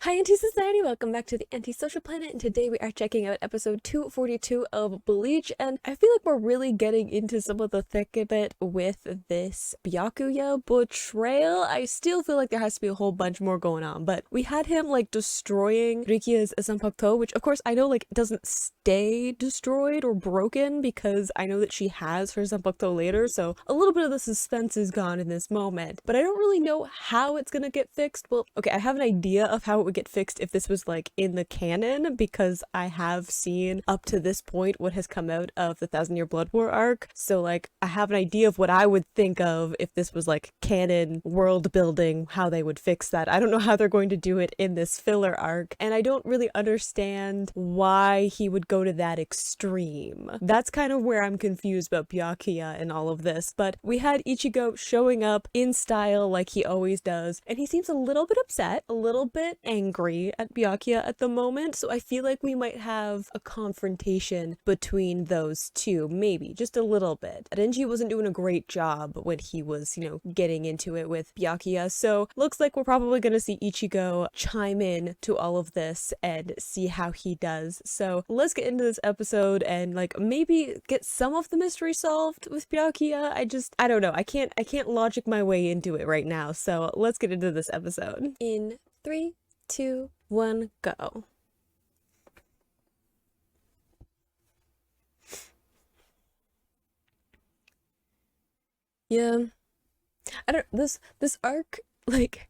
Hi, Anti-Society! Welcome back to the Anti-Social Planet, and today we are checking out episode 242 of Bleach, and I feel like we're really getting into some of the thick of it with this Byakuya betrayal. I still feel like there has to be a whole bunch more going on, but we had him, like, destroying Rikia's Zanpakuto, which, of course, I know, like, doesn't stay destroyed or broken, because I know that she has her Zanpakuto later, so a little bit of the suspense is gone in this moment, but I don't really know how it's gonna get fixed. Well, okay, I have an idea of how it would get fixed if this was like in the canon, because I have seen up to this point what has come out of the Thousand Year Blood War arc, so like I have an idea of what I would think of if this was like canon world building, how they would fix that. I don't know how they're going to do it in this filler arc, and I don't really understand why he would go to that extreme. That's kind of where I'm confused about Byakuya and all of this, but we had Ichigo showing up in style like he always does, and he seems a little bit upset, a little bit angry at Byakuya at the moment, so I feel like we might have a confrontation between those two, maybe, just a little bit. Renji wasn't doing a great job when he was, getting into it with Byakuya, so looks like we're probably gonna see Ichigo chime in to all of this and see how he does. So let's get into this episode and like maybe get some of the mystery solved with Byakuya. I don't know. I can't logic my way into it right now. So let's get into this episode. In 3, 2, 1, go. Yeah. This arc, like,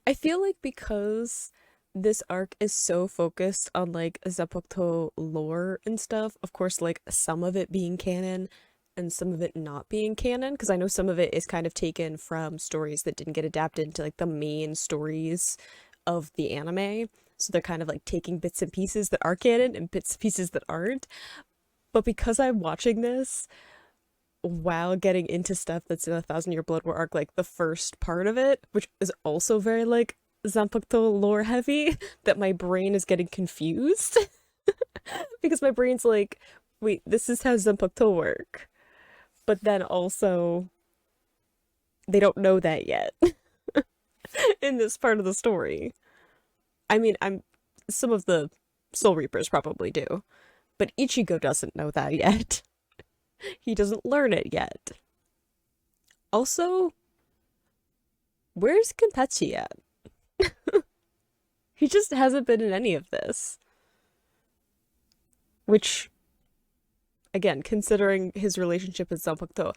I feel like because this arc is so focused on like Zanpakuto lore and stuff, of course, like some of it being canon and some of it not being canon, because I know some of it is kind of taken from stories that didn't get adapted into like the main stories of the anime. So they're kind of like taking bits and pieces that are canon and bits and pieces that aren't. But because I'm watching this while getting into stuff that's in a Thousand Year Blood War arc, like the first part of it, which is also very like Zanpakuto lore heavy, that my brain is getting confused. Because my brain's like, wait, this is how Zanpakuto work. But then also, they don't know that yet in this part of the story. I mean, some of the Soul Reapers probably do, but Ichigo doesn't know that yet. He doesn't learn it yet. Also, where's Kenpachi at? He just hasn't been in any of this. Which, again, considering his relationship with Zanpakuto,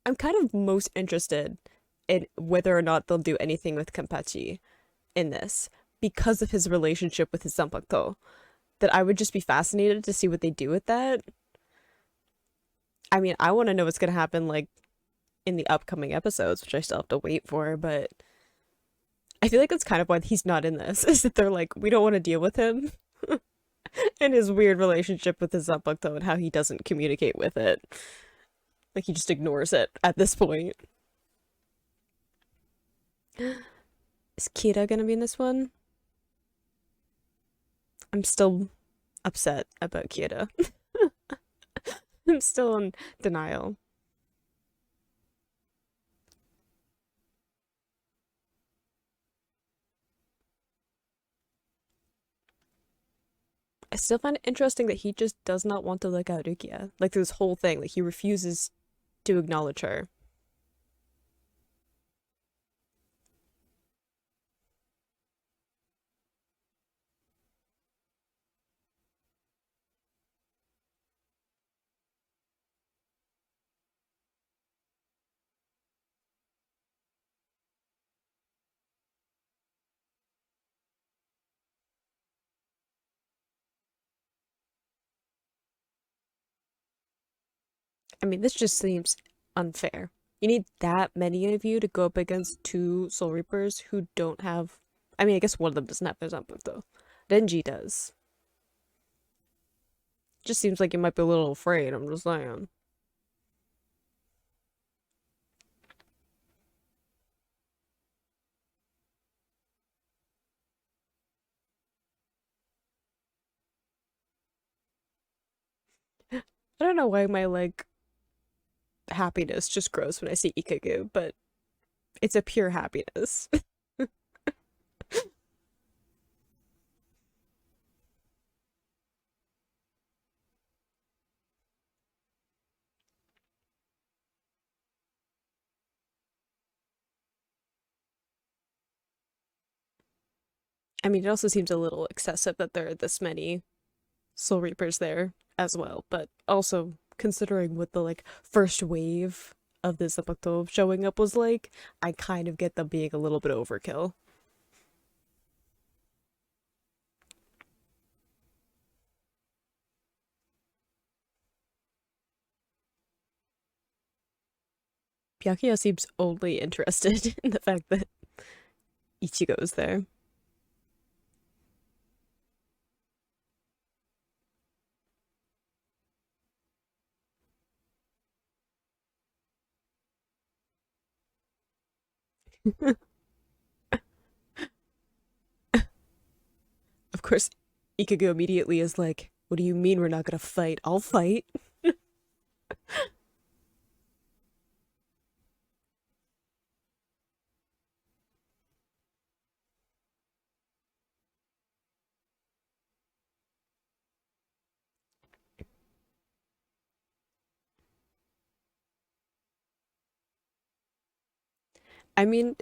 I'm kind of most interested in whether or not they'll do anything with Kenpachi in this, because of his relationship with his Zanpakuto. That I would just be fascinated to see what they do with that. I mean, I want to know what's going to happen, like, in the upcoming episodes, which I still have to wait for, but I feel like that's kind of why he's not in this, is that they're like, we don't want to deal with him. And his weird relationship with his Zanpakuto and how he doesn't communicate with it. Like, he just ignores it at this point. Is Kira gonna be in this one? I'm still upset about Kira. I'm still in denial. I still find it interesting that he just does not want to look at Rukia. Like this whole thing, like he refuses to acknowledge her. I mean, this just seems unfair. You need that many of you to go up against two Soul Reapers who don't have. I mean, I guess one of them doesn't have their Zanpakuto though. Renji does. Just seems like you might be a little afraid, I'm just saying. I don't know why my, like, happiness just grows when I see Ikkaku, but it's a pure happiness. I mean, it also seems a little excessive that there are this many Soul Reapers there as well, but also considering what the like first wave of the Zanpakuto showing up was like, I kind of get them being a little bit overkill. Byakuya seems only interested in the fact that Ichigo is there. Of course, Ikkaku immediately is like, "What do you mean we're not gonna fight? I'll fight." I mean,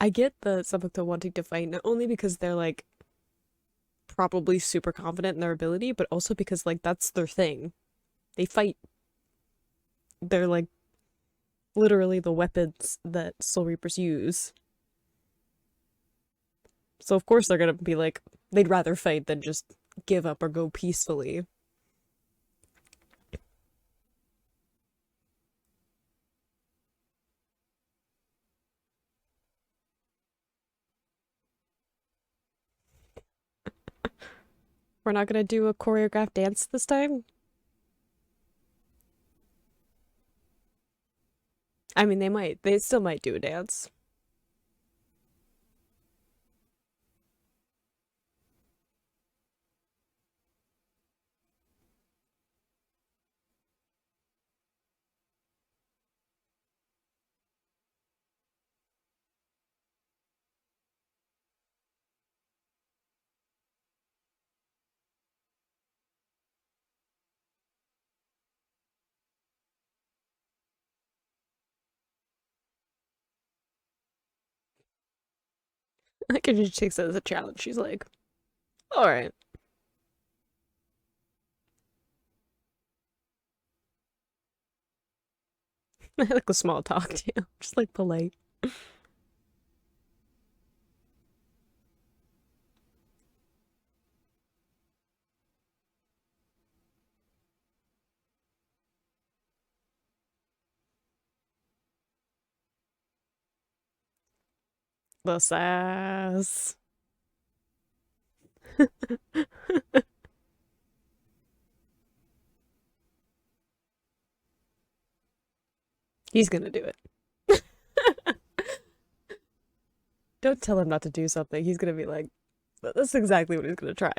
I get the Zanpakuto wanting to fight not only because they're like probably super confident in their ability, but also because like that's their thing. They fight. They're like literally the weapons that Soul Reapers use. So of course they're gonna be like they'd rather fight than just give up or go peacefully. We're not gonna do a choreographed dance this time? I mean, they might. They still might do a dance. I could just take that as a challenge. She's like, all right. I like a small talk too, just like polite. The sass. He's gonna do it. Don't tell him not to do something. He's gonna be like, that's exactly what he's gonna try.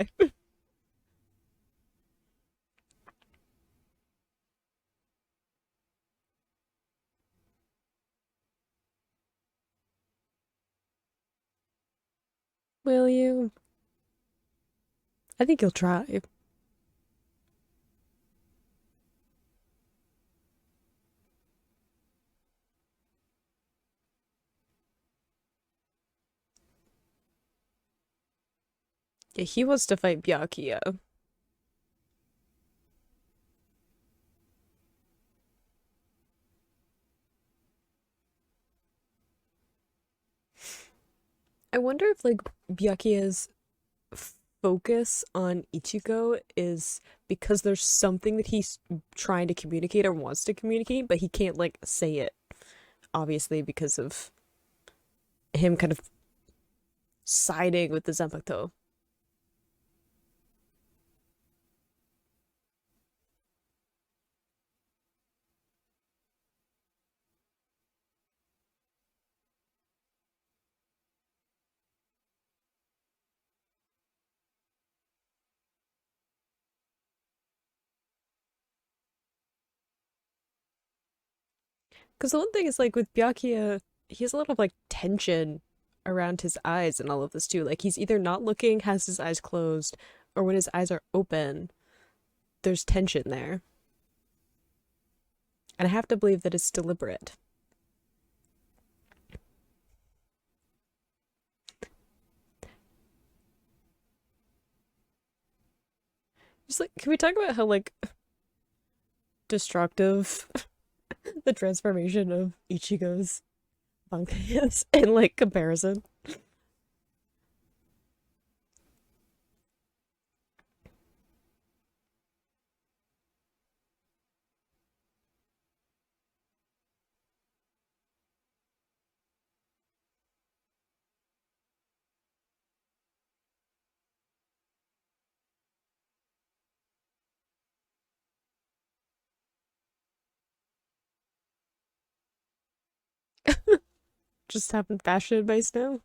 Will you? I think he'll try. Yeah, he wants to fight Byakuya. I wonder if like Byakuya's focus on Ichigo is because there's something that he's trying to communicate or wants to communicate, but he can't like say it, obviously, because of him kind of siding with the Zanpakuto. Because the one thing is like with Byakuya, he has a lot of like tension around his eyes and all of this too. Like he's either not looking, has his eyes closed, or when his eyes are open, there's tension there. And I have to believe that it's deliberate. Just like, can we talk about how like destructive the transformation of Ichigo's manga is in like comparison? Just having fashion advice now.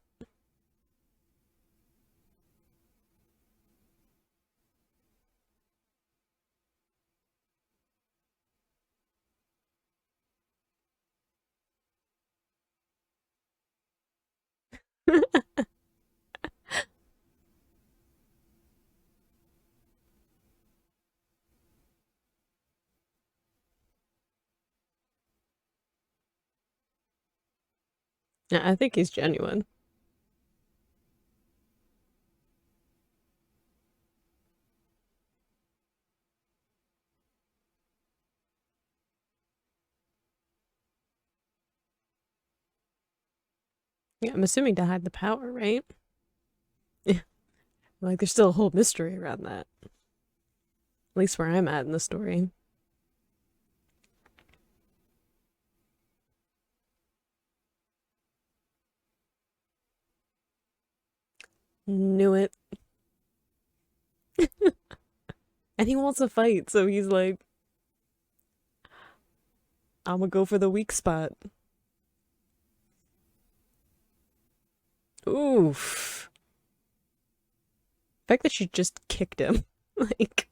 Yeah, I think he's genuine. Yeah, I'm assuming to hide the power, right? Yeah, like there's still a whole mystery around that. At least where I'm at in the story. Knew it. And he wants a fight, so he's like, I'm gonna go for the weak spot. Oof. The fact that she just kicked him. Like,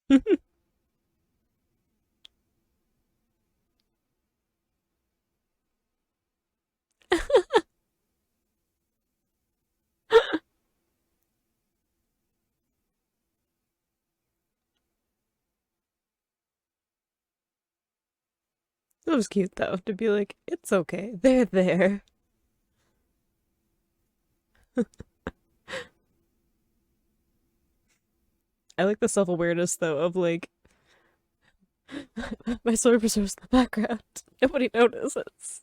it was cute though, to be like, it's okay. They're there. I like the self awareness though of like, my sword preserves the background. Nobody notices.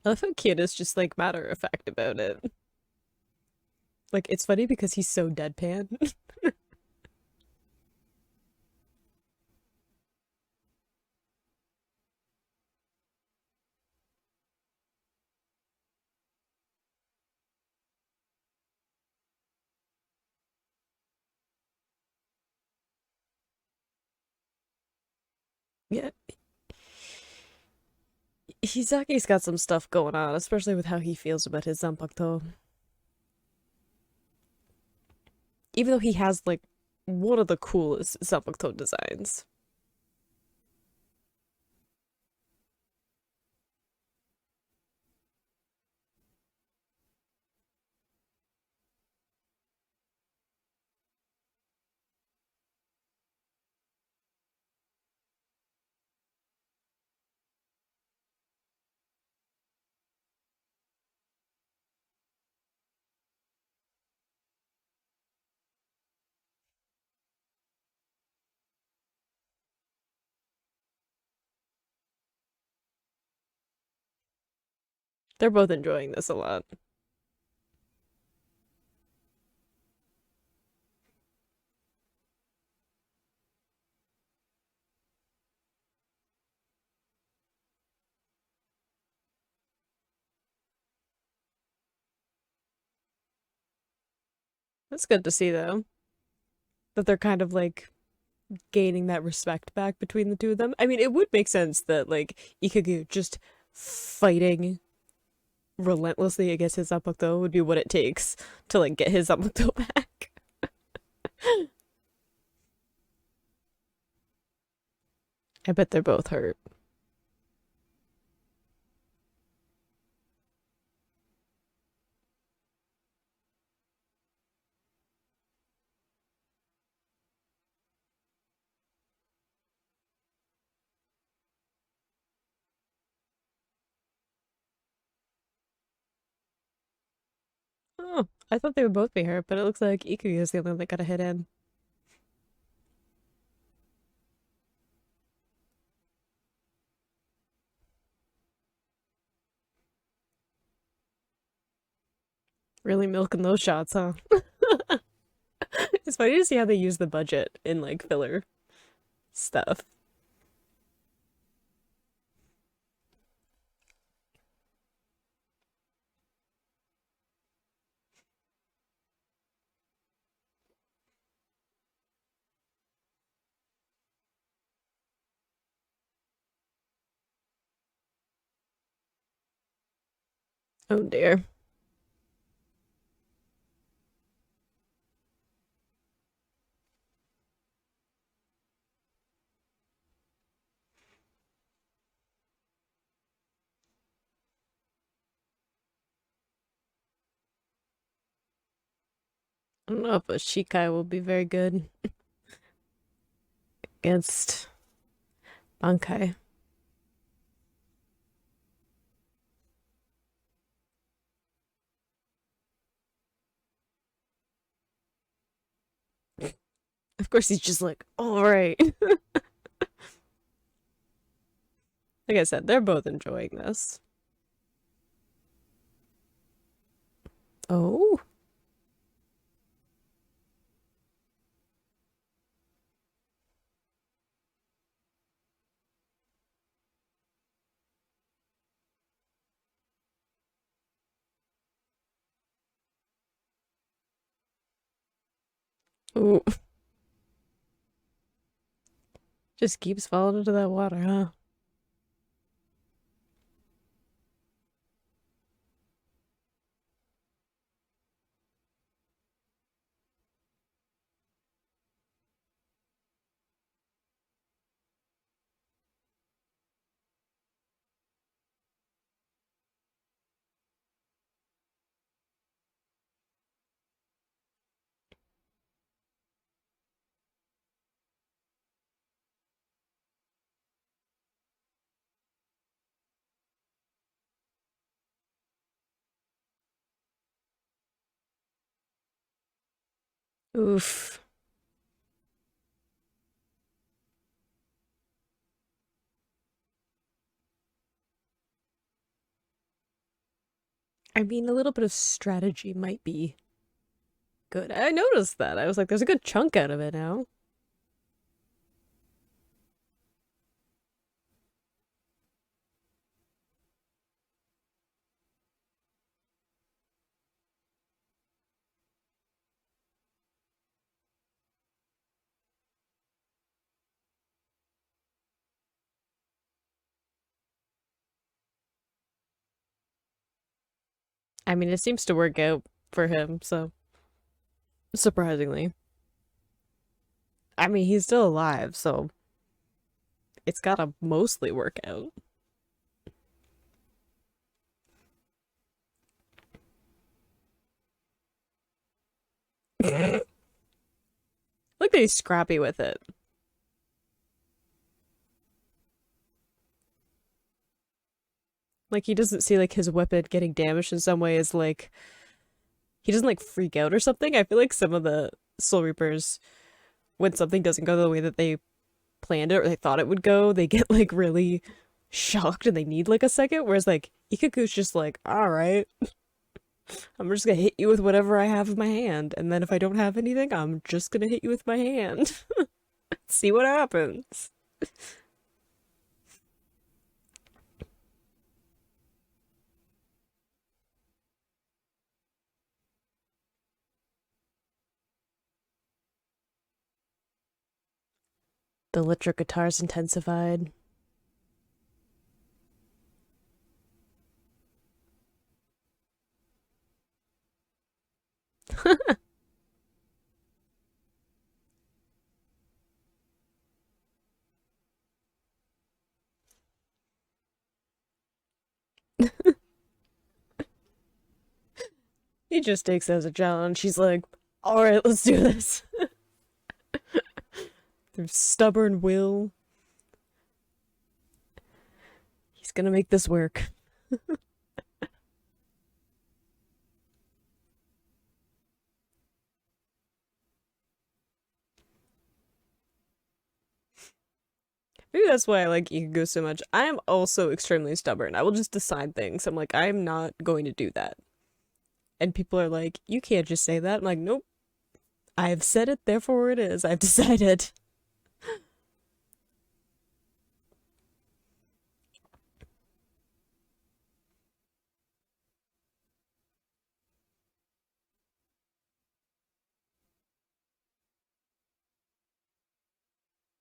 I love how Kid is just like matter of fact about it. Like, it's funny because he's so deadpan. Yeah, Hisaki's got some stuff going on, especially with how he feels about his Zanpakuto. Even though he has like one of the coolest Zanpakuto designs. They're both enjoying this a lot. That's good to see though, that they're kind of like gaining that respect back between the two of them. I mean, it would make sense that like Ikkaku just fighting relentlessly against his Zanpakuto would be what it takes to like get his Zanpakuto back. I bet they're both hurt. Oh, I thought they would both be hurt, but it looks like Ikkaku is the only one that got a hit in. Really milking those shots, huh? It's funny to see how they use the budget in like filler stuff. Oh dear. I don't know if a Shikai will be very good against Bankai. Of course, he's just like, all right. Like I said, they're both enjoying this. Oh, ooh, just keeps falling into that water, huh? Oof. I mean, a little bit of strategy might be good. I noticed that. I was like, there's a good chunk out of it now. I mean, it seems to work out for him, so surprisingly. I mean, he's still alive, so it's gotta mostly work out. Look that he's scrappy with it. Like, he doesn't see, like, his weapon getting damaged in some way as, like, he doesn't, like, freak out or something. I feel like some of the Soul Reapers, when something doesn't go the way that they planned it or they thought it would go, they get, like, really shocked and they need like a second, whereas like Ikkaku's just like, all right, I'm just gonna hit you with whatever I have in my hand, and then if I don't have anything, I'm just gonna hit you with my hand. See what happens. The electric guitar's intensified. He just takes it as a challenge. She's like, alright, let's do this. Through stubborn will, he's gonna make this work. Maybe that's why I like Ikugo so much. I am also extremely stubborn. I will just decide things. I'm like, I'm not going to do that. And people are like, you can't just say that. I'm like, nope. I've said it, therefore it is. I've decided.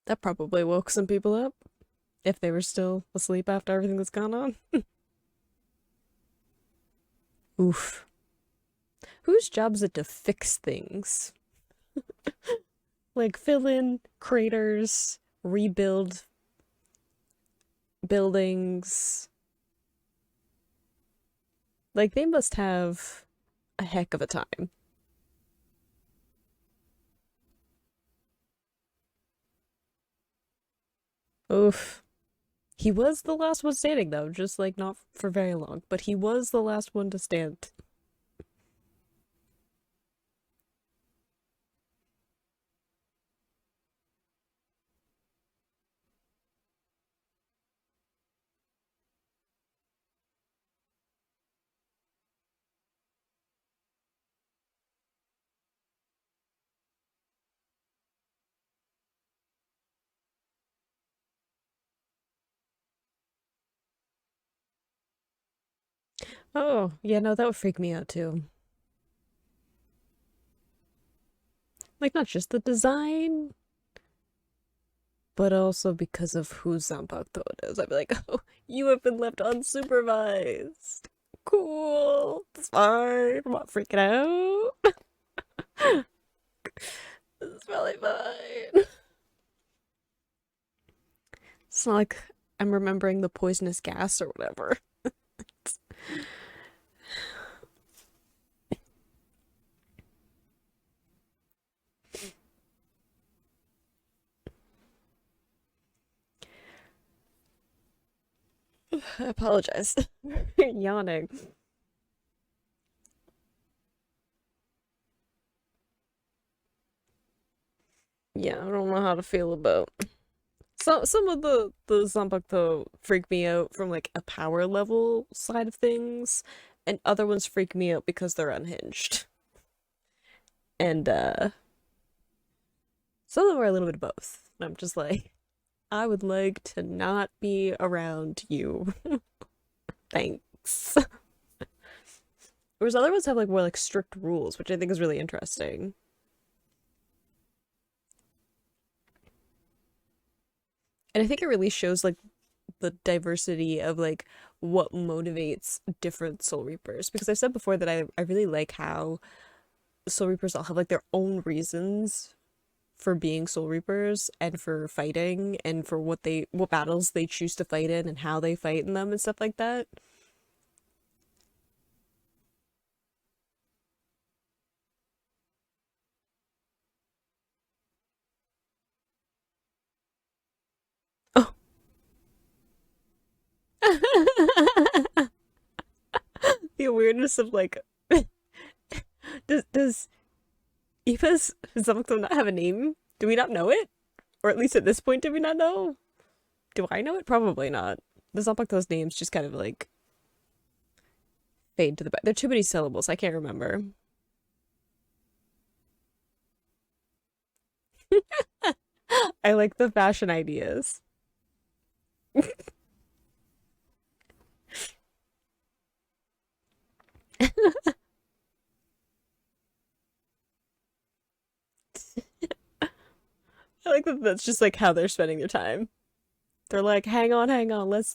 That probably woke some people up if they were still asleep after everything that's gone on. Oof. Whose job is it to fix things? Like fill in craters, rebuild buildings. Like they must have a heck of a time. Oof. He was the last one standing though, just like not for very long, but he was the last one to stand. Oh, yeah, no, that would freak me out too. Like not just the design, but also because of who Zanpakuto is. I'd be like, oh, you have been left unsupervised. Cool. It's fine. I'm not freaking out. It's probably fine. It's not like I'm remembering the poisonous gas or whatever. I apologize. Yawning. Yeah, I don't know how to feel about some of the Zanpakuto freak me out from like a power level side of things, and other ones freak me out because they're unhinged. And some of them are a little bit of both. And I'm just like, I would like to not be around you. Thanks. Whereas other ones have like more like strict rules, which I think is really interesting. And I think it really shows like the diversity of like what motivates different Soul Reapers. Because I've said before that I really like how Soul Reapers all have like their own reasons for being Soul Reapers and for fighting and for what battles they choose to fight in and how they fight in them and stuff like that. Oh. The awareness of like does Eva's Zanpakuto not have a name? Do we not know it? Or at least at this point, do we not know? Do I know it? Probably not. The Zanpakuto's names just kind of like fade to the back. There are too many syllables. I can't remember. I like the fashion ideas. I like that that's just like how they're spending their time. They're like, hang on, let's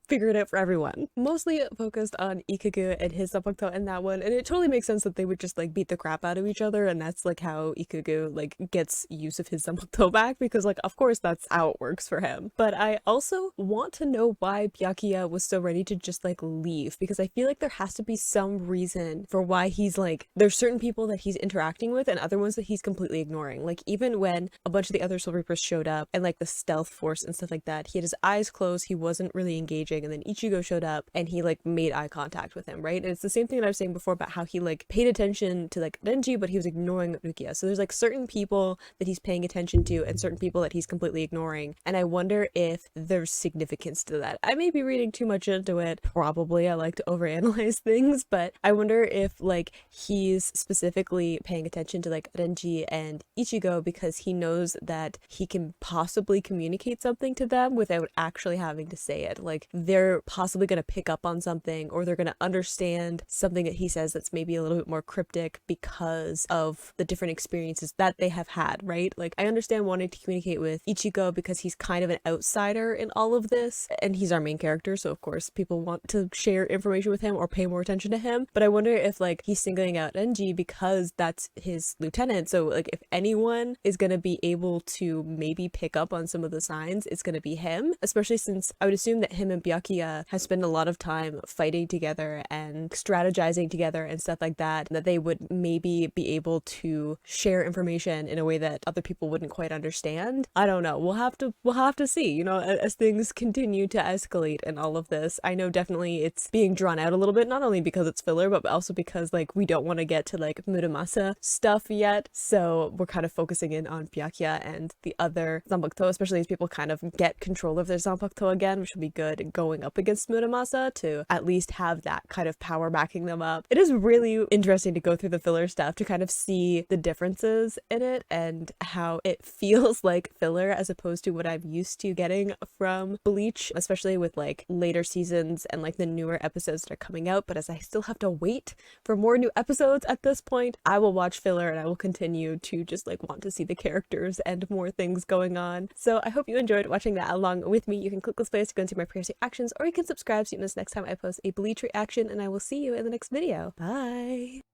figure it out for everyone. Mostly focused on Ikkaku and his Zanpakuto in that one, and it totally makes sense that they would just like beat the crap out of each other, and that's like how Ikkaku like gets use of his Zanpakuto back, because like of course that's how it works for him. But I also want to know why Byakuya was so ready to just like leave, because I feel like there has to be some reason for why he's like, there's certain people that he's interacting with and other ones that he's completely ignoring. Like even when a bunch of the other Soul Reapers showed up and like the stealth force and stuff like that, he had his eyes closed, he wasn't really engaging, and then Ichigo showed up and he like made eye contact with him, right? And it's the same thing that I was saying before about how he like paid attention to like Renji, but he was ignoring Rukia. So there's like certain people that he's paying attention to and certain people that he's completely ignoring, and I wonder if there's significance to that. I may be reading too much into it, probably. I like to overanalyze things, but I wonder if like he's specifically paying attention to like Renji and Ichigo because he knows that he can possibly communicate something to them without actually having to say it. Like they're possibly going to pick up on something, or they're going to understand something that he says that's maybe a little bit more cryptic because of the different experiences that they have had, right? Like I understand wanting to communicate with Ichigo because he's kind of an outsider in all of this, and he's our main character, so of course people want to share information with him or pay more attention to him. But I wonder if like he's singling out Renji because that's his lieutenant, so like if anyone is going to be able to maybe pick up on some of the signs, it's going to be him, especially since I would assume that him and Byakuya have spent a lot of time fighting together and strategizing together and stuff like that, that they would maybe be able to share information in a way that other people wouldn't quite understand. I don't know. We'll have to see, you know, as things continue to escalate in all of this. I know definitely it's being drawn out a little bit, not only because it's filler, but also because like we don't want to get to like Muramasa stuff yet. So we're kind of focusing in on Byakuya and the other Zanpakuto, especially as people kind of get control of their Zanpakuto again, which will be good going up against Muramasa to at least have that kind of power backing them up. It is really interesting to go through the filler stuff to kind of see the differences in it and how it feels like filler as opposed to what I'm used to getting from Bleach, especially with like later seasons and like the newer episodes that are coming out. But as I still have to wait for more new episodes at this point, I will watch filler and I will continue to just like want to see the characters and more things going on. So I hope you enjoyed watching that along with me. You can click this place to go into my previous reactions, or you can subscribe so you know next time I post a Bleach reaction, and I will see you in the next video. Bye!